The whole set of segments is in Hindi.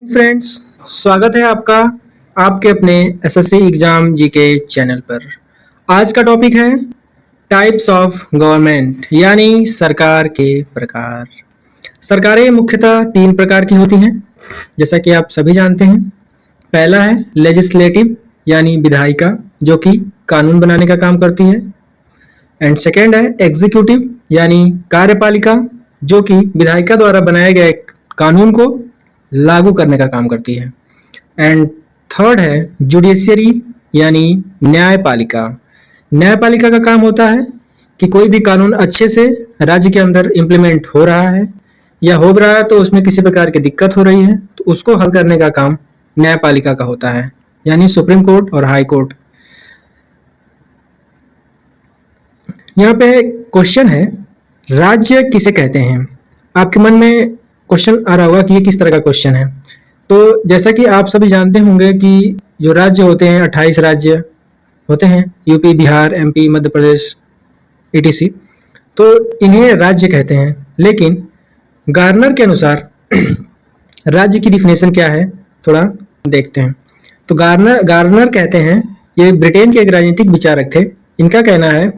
फ्रेंड्स, स्वागत है आपका आपके अपने एसएससी एग्जाम जीके चैनल पर। आज का टॉपिक है टाइप्स ऑफ गवर्नमेंट यानी सरकार के प्रकार। सरकारें मुख्यतः तीन प्रकार की होती हैं, जैसा कि आप सभी जानते हैं। पहला है लेजिस्लेटिव यानी विधायिका, जो कि कानून बनाने का काम करती है। एंड सेकेंड है एग्जीक्यूटिव यानी कार्यपालिका, जो कि विधायिका द्वारा बनाए गए कानून को लागू करने का काम करती है। एंड थर्ड है जुडिशियरी यानी न्यायपालिका। न्यायपालिका का काम होता है कि कोई भी कानून अच्छे से राज्य के अंदर इम्प्लीमेंट हो रहा है या हो रहा है तो उसमें किसी प्रकार की दिक्कत हो रही है तो उसको हल करने का काम न्यायपालिका का होता है, यानी सुप्रीम कोर्ट और हाई कोर्ट। यहाँ पे क्वेश्चन है, राज्य किसे कहते हैं? आपके मन में क्वेश्चन आ रहा होगा कि ये किस तरह का क्वेश्चन है। तो जैसा कि आप सभी जानते होंगे कि जो राज्य होते हैं 28 राज्य होते हैं, UP, Bihar, MP, Madhya Pradesh etc। तो इन्हें राज्य कहते हैं। लेकिन गार्नर के अनुसार राज्य की डिफिनेशन क्या है, थोड़ा देखते हैं। तो गार्नर कहते हैं, ये ब्रिटेन के एक राजनीतिक विचारक थे। इनका कहना है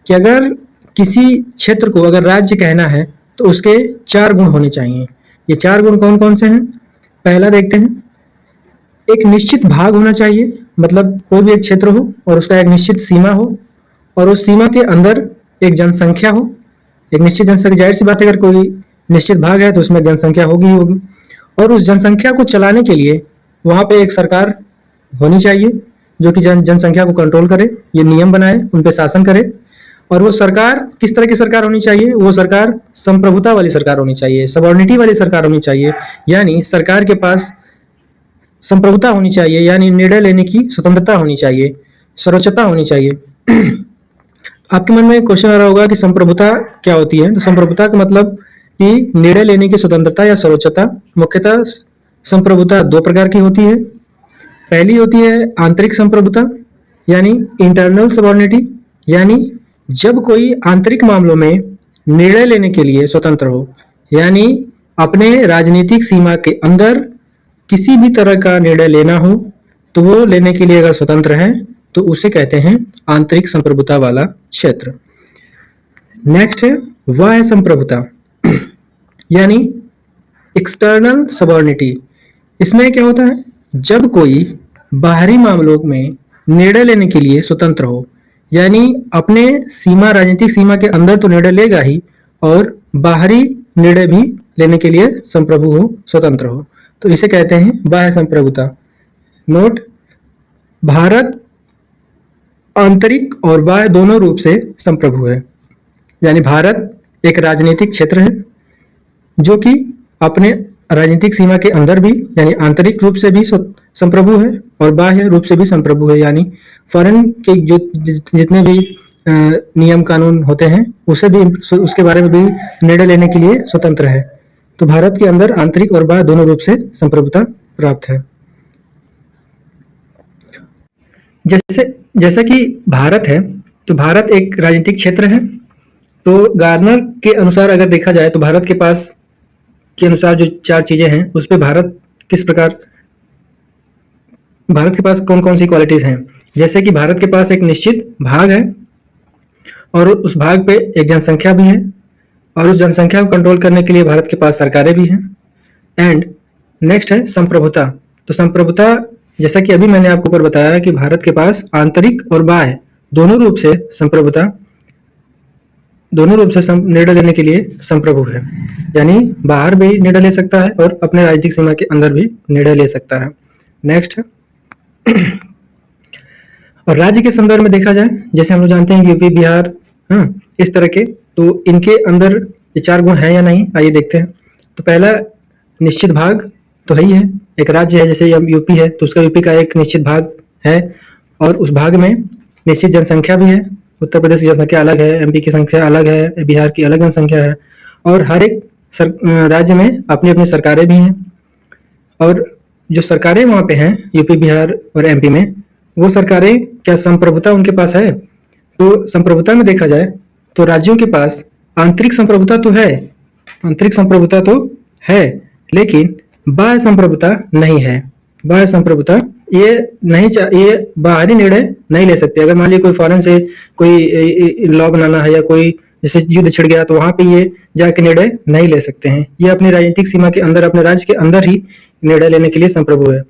कि अगर किसी क्षेत्र को अगर राज्य कहना है तो उसके 4 गुण होने चाहिए। ये 4 गुण कौन कौन से हैं? पहला देखते हैं, एक निश्चित भाग होना चाहिए, मतलब कोई भी एक क्षेत्र हो और उसका एक निश्चित सीमा हो और उस सीमा के अंदर एक जनसंख्या हो। एक निश्चित जनसंख्या, जाहिर सी बात है, अगर कोई निश्चित भाग है तो उसमें जनसंख्या होगी ही होगी। और उस जनसंख्या को चलाने के लिए वहाँ पे एक सरकार होनी चाहिए जो कि जनसंख्या को कंट्रोल करे, ये नियम बनाए, उन पे शासन करे। और वो सरकार किस तरह की सरकार होनी चाहिए? वो सरकार संप्रभुता वाली सरकार होनी चाहिए, सबऑर्डिनेटी वाली सरकार होनी चाहिए, यानी सरकार के पास संप्रभुता होनी चाहिए, यानी निर्णय लेने की स्वतंत्रता होनी चाहिए, सर्वोच्चता होनी चाहिए। आपके मन में क्वेश्चन आ रहा होगा कि संप्रभुता क्या होती है? तो संप्रभुता का मतलब कि निर्णय लेने की स्वतंत्रता या सर्वोच्चता। मुख्यतः संप्रभुता 2 प्रकार की होती है। पहली होती है आंतरिक संप्रभुता यानी इंटरनल सबऑर्डिनेटी, यानी जब कोई आंतरिक मामलों में निर्णय लेने के लिए स्वतंत्र हो, यानी अपने राजनीतिक सीमा के अंदर किसी भी तरह का निर्णय लेना हो तो वो लेने के लिए अगर स्वतंत्र है तो उसे कहते हैं आंतरिक संप्रभुता वाला क्षेत्र। नेक्स्ट है बाह्य संप्रभुता यानी एक्सटर्नल सबऑर्डिनेटी। इसमें क्या होता है, जब कोई बाहरी मामलों में निर्णय लेने के लिए स्वतंत्र हो, यानी अपने सीमा, राजनीतिक सीमा के अंदर तो निर्णय लेगा ही और बाहरी निर्णय भी लेने के लिए संप्रभु हो, स्वतंत्र हो, तो इसे कहते हैं बाह्य संप्रभुता। नोट, भारत आंतरिक और बाह्य दोनों रूप से संप्रभु है, यानी भारत एक राजनीतिक क्षेत्र है जो कि अपने राजनीतिक सीमा के अंदर भी यानी आंतरिक रूप से भी संप्रभु है और बाह्य रूप से भी संप्रभु है, यानी फॉरेन के जो जितने भी नियम कानून होते हैं उसे भी, उसके बारे में भी निर्णय लेने के लिए स्वतंत्र है। तो भारत के अंदर आंतरिक और बाह्य दोनों रूप से संप्रभुता प्राप्त है। जैसा कि भारत है, तो भारत एक राजनीतिक क्षेत्र है। तो गार्नर के अनुसार अगर देखा जाए तो भारत के पास के अनुसार जो 4 चीजें हैं उस पे भारत किस प्रकार, भारत के पास कौन कौन सी क्वालिटीज हैं। जैसे कि भारत के पास एक निश्चित भाग है और उस भाग पे एक जनसंख्या भी है और उस जनसंख्या को कंट्रोल करने के लिए भारत के पास सरकारें भी हैं। एंड नेक्स्ट है संप्रभुता। तो संप्रभुता, जैसा कि अभी मैंने आपको ऊपर बताया कि भारत के पास आंतरिक और बाह्य दोनों रूप से संप्रभुता, दोनों रूप से निर्णय लेने के लिए संप्रभु है, यानी बाहर भी निर्णय ले सकता है और अपने राजनीतिक सीमा के अंदर भी निर्णय ले सकता है। नेक्स्ट है और राज्य के संदर्भ में देखा जाए, जैसे हम लोग जानते हैं कि यूपी, बिहार, इस तरह के, तो इनके अंदर ये 4 गुण है या नहीं, आइए देखते हैं। तो पहला निश्चित भाग तो है ही है, एक राज्य है जैसे यूपी है तो उसका यूपी का एक निश्चित भाग है और उस भाग में निश्चित जनसंख्या भी है। उत्तर प्रदेश की जनसंख्या अलग है, एमपी की संख्या अलग है, बिहार की अलग जनसंख्या है और हर एक राज्य में अपनी अपनी सरकारें भी हैं। और जो सरकारें वहाँ पे हैं यूपी, बिहार और एमपी में, वो सरकारें क्या संप्रभुता उनके पास है? तो संप्रभुता में देखा जाए तो राज्यों के पास आंतरिक संप्रभुता तो है, आंतरिक संप्रभुता तो है, लेकिन बाह्य संप्रभुता नहीं है। बाह्य संप्रभुता ये नहीं ये बाहरी निर्णय नहीं ले सकते। अगर मान लीजिए कोई फॉरेन से कोई लॉ बनाना है या कोई जैसे युद्ध छिड़ गया तो वहां पे ये जाके निर्णय नहीं ले सकते हैं। ये अपनी राजनीतिक सीमा के अंदर अपने राज्य के अंदर ही निर्णय लेने के लिए संप्रभु है।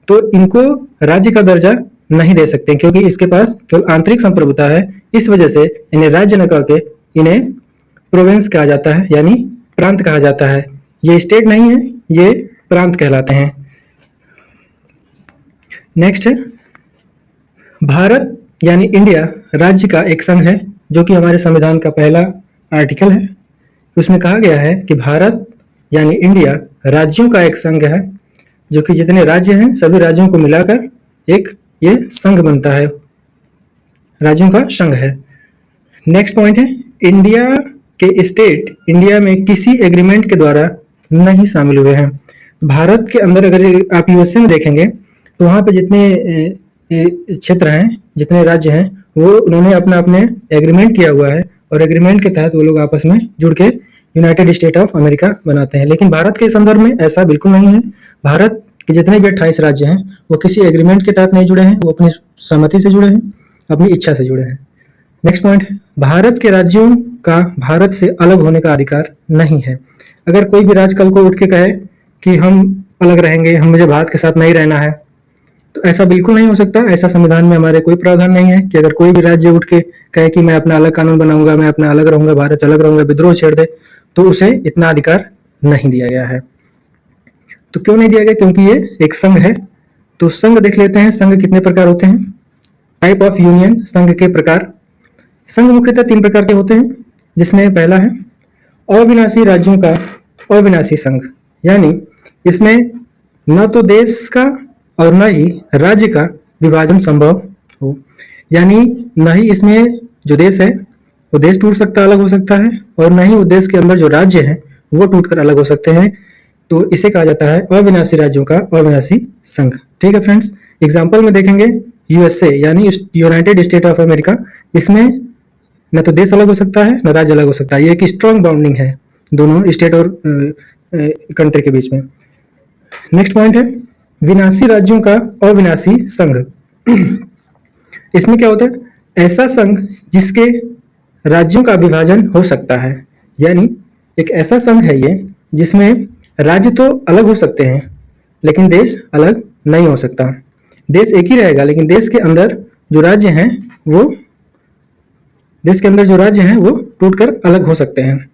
तो इनको राज्य का दर्जा नहीं दे सकते क्योंकि इसके पास केवल आंतरिक संप्रभुता है। इस वजह से इन्हें राज्य न कह के इन्हें प्रोविंस कहा जाता है, यानी प्रांत कहा जाता है। ये स्टेट नहीं है, ये प्रांत कहलाते हैं। नेक्स्ट है भारत यानी इंडिया राज्य का एक संघ है, जो कि हमारे संविधान का पहला आर्टिकल है। उसमें कहा गया है कि भारत यानी इंडिया राज्यों का एक संघ है, जो कि जितने राज्य हैं सभी राज्यों को मिलाकर एक ये संघ बनता है, राज्यों का संघ है। नेक्स्ट पॉइंट है इंडिया के स्टेट इंडिया में किसी एग्रीमेंट के द्वारा नहीं शामिल हुए हैं। भारत के अंदर अगर आप यूएसए में देखेंगे तो वहाँ पे जितने क्षेत्र हैं, जितने राज्य हैं, वो उन्होंने अपना अपने एग्रीमेंट किया हुआ है और एग्रीमेंट के तहत वो लोग आपस में जुड़ के यूनाइटेड स्टेट ऑफ अमेरिका बनाते हैं। लेकिन भारत के संदर्भ में ऐसा बिल्कुल नहीं है। भारत के जितने भी 28 राज्य हैं वो किसी एग्रीमेंट के तहत नहीं जुड़े हैं, वो अपनी सहमति से जुड़े हैं, अपनी इच्छा से जुड़े हैं। नेक्स्ट पॉइंट है भारत के राज्यों का भारत से अलग होने का अधिकार नहीं है। अगर कोई भी राज्य कल को उठ के कहे कि हम अलग रहेंगे, हम मुझे भारत के साथ नहीं रहना है, तो ऐसा बिल्कुल नहीं हो सकता। ऐसा संविधान में हमारे कोई प्रावधान नहीं है कि अगर कोई भी राज्य उठ के कहे कि मैं अपना अलग कानून बनाऊंगा, मैं अपना अलग रहूंगा, भारत से अलग रहूंगा, विद्रोह छेड़ दे, तो उसे इतना अधिकार नहीं दिया गया है। तो क्यों नहीं दिया गया? क्योंकि ये एक संघ है। तो संघ देख लेते हैं, संघ कितने प्रकार होते हैं। टाइप ऑफ यूनियन, संघ के प्रकार। संघ मुख्यतः 3 प्रकार के होते हैं, जिसमें पहला है अविनाशी राज्यों का अविनाशी संघ, यानी इसमें न तो देश का और न ही राज्य का विभाजन संभव हो, यानी न ही इसमें जो देश है वो देश टूट सकता, अलग हो सकता है, और न ही वो देश के अंदर जो राज्य है वो टूटकर अलग हो सकते हैं। तो इसे कहा जाता है अविनाशी राज्यों का अविनाशी संघ। ठीक है फ्रेंड्स, एग्जाम्पल में देखेंगे यूएसए यानी यूनाइटेड स्टेट ऑफ अमेरिका, इसमें न तो देश अलग हो सकता है न राज्य अलग हो सकता है। ये एक स्ट्रॉन्ग बाउंडिंग है दोनों स्टेट और कंट्री के बीच में। नेक्स्ट पॉइंट है विनाशी राज्यों का अविनाशी संघ। इसमें क्या होता है? ऐसा संघ जिसके राज्यों का विभाजन हो सकता है, यानी एक ऐसा संघ है ये जिसमें राज्य तो अलग हो सकते हैं लेकिन देश अलग नहीं हो सकता। देश एक ही रहेगा लेकिन देश के अंदर जो राज्य हैं वो टूटकर अलग हो सकते हैं,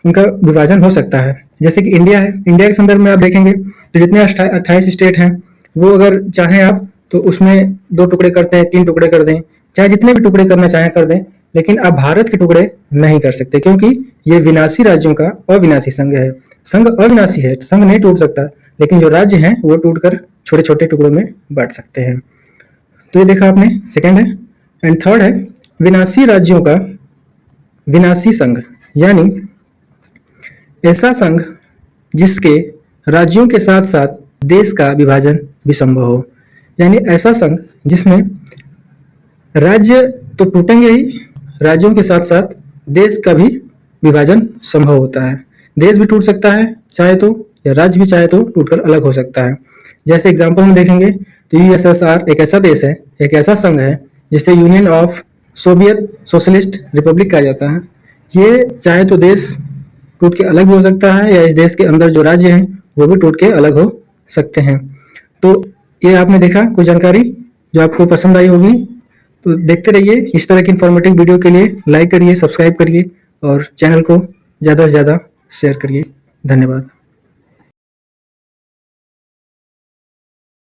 उनका विभाजन हो सकता है। जैसे कि इंडिया है, इंडिया के संदर्भ में आप देखेंगे तो जितने 28 स्टेट हैं वो अगर चाहें आप तो उसमें 2 टुकड़े करते हैं, 3 टुकड़े कर दें, चाहे जितने भी टुकड़े करना चाहें कर दें, लेकिन आप भारत के टुकड़े नहीं कर सकते क्योंकि ये विनाशी राज्यों का अविनाशी संघ है। संघ अविनाशी है, संघ नहीं टूट सकता, लेकिन जो राज्य हैं वो टूटकर छोटे छोटे टुकड़ों में बांट सकते हैं। तो ये देखा आपने, सेकेंड है। एंड थर्ड है विनाशी राज्यों का विनाशी संघ, यानी ऐसा संघ जिसके राज्यों के साथ साथ देश का विभाजन भी संभव हो, यानी ऐसा संघ जिसमें राज्य तो टूटेंगे ही, राज्यों के साथ साथ देश का भी विभाजन संभव होता है। देश भी टूट सकता है चाहे तो, या राज्य भी चाहे तो टूटकर अलग हो सकता है। जैसे एग्जांपल में देखेंगे तो यूएसएसआर एक ऐसा देश है, एक ऐसा संघ है जिसे union of Soviet socialist Republic कहा जाता है। ये चाहे तो देश टूट के अलग भी हो सकता है या इस देश के अंदर जो राज्य हैं वो भी टूट के अलग हो सकते हैं। तो ये आपने देखा कुछ जानकारी जो आपको पसंद आई होगी। तो देखते रहिए इस तरह की इन्फॉर्मेटिव वीडियो के लिए लाइक करिए, सब्सक्राइब करिए और चैनल को ज़्यादा से ज़्यादा शेयर करिए। धन्यवाद।